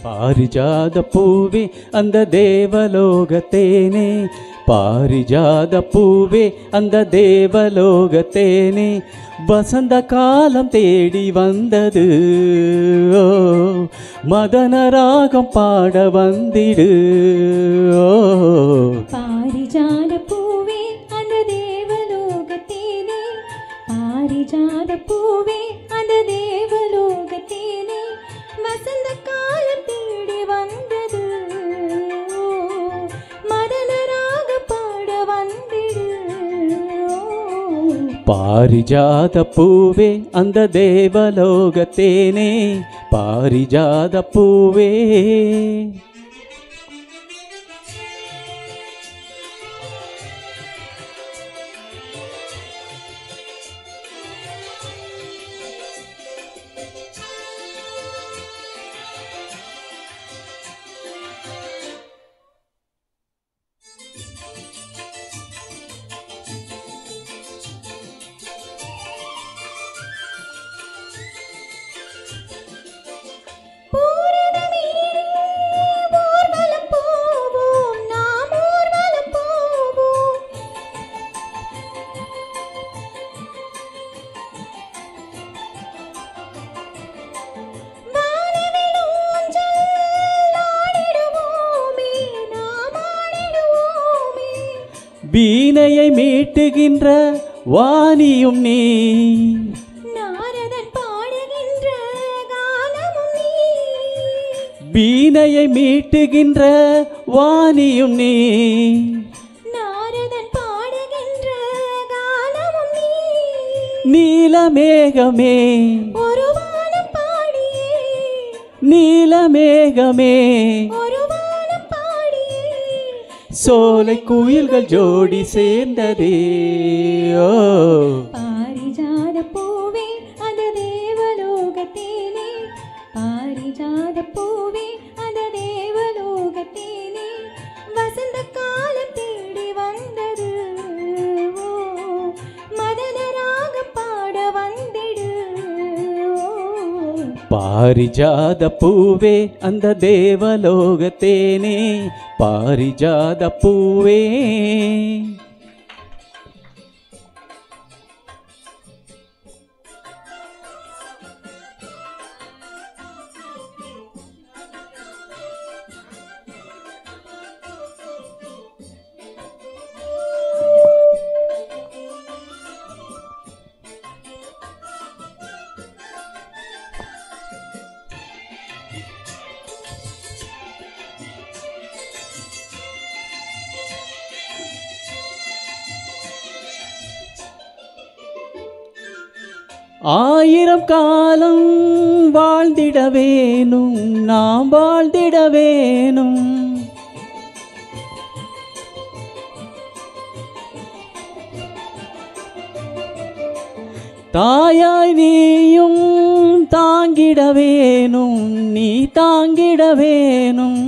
பாரிஜாத பூவே அந்த தேவலோகத்தேனே, பாரிஜாத பூவே அந்த தேவலோகத்தேனே, வசந்த காலம் தேடி வந்தது, ஓ மதன ராகம் பாட வந்திடு, ஓ பாரிஜாத பூவே அந்த தேவலோகத்தேனே, பாரிஜாத பூவே அந்த தேவலோகத்தேனே, வசந்த காலம் தேடி வந்தது, மதன ராக பாட வந்திடு. பாரிஜாத பூவே அந்த தேவலோகத்தேனே, பாரிஜாத பூவே. வீணையை மீட்டுகின்ற வாணியும் நீ, நாரதன் பாடுகின்ற கானமும் நீ, வீணையை மீட்டுகின்ற வாணியும் நீ, நாரதன் பாடுகின்ற கானமும் நீ, நீலமேகமே ஒரு வானம் பாடியே, நீலமேகமே ஒரு வானம் பாடியே, சோலை குயில்கள் ஜோடி சேர்ந்ததே, ஓ பாரிஜாத பூவே அந்த தேவலோகத்தேனே, பாரிஜாத பூவே அந்த தேவலோகத்தேனே, வசந்த காலம் தேடி வந்தது, ஓ மதன ராக பாட வந்திடு, ஓ பாரிஜாத பூவே அந்த தேவலோகத்தேனே, பாரிஜாத பூவே. ஆயிரம் காலம் வாழ்ந்திட வேணும், நாம் வாழ்ந்திட வேணும், தாயாய் நீயும் தாங்கிட வேணும், நீ தாங்கிட வேணும்,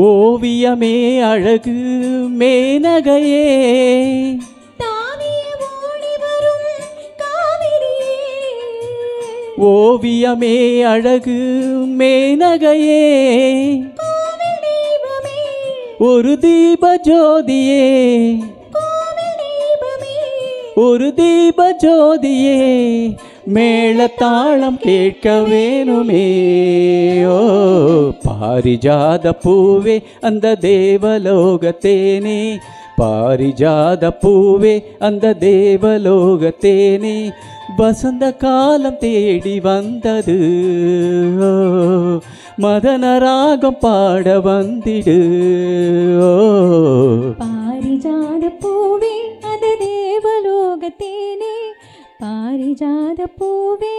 ஓவியமே அழகு மேனகையே, ஓவியமே அழகு மேனகையே, ஒரு தீப ஜோதியே, ஒரு தீப ஜோதியே, மேளதாளம் கேட்க வேணுமே, ஓ பாரிஜாத பூவே அந்த தேவலோகத்தேனே, பாரிஜாத பூவே அந்த தேவலோகத்தேனே, வசந்த காலம் தேடி வந்தது, ஓ மதன ராகம் பாட வந்திடு, ஓ பாரிஜாத பூவே அந்த தேவலோகத்தேனே, பாரிஜாத பூவே.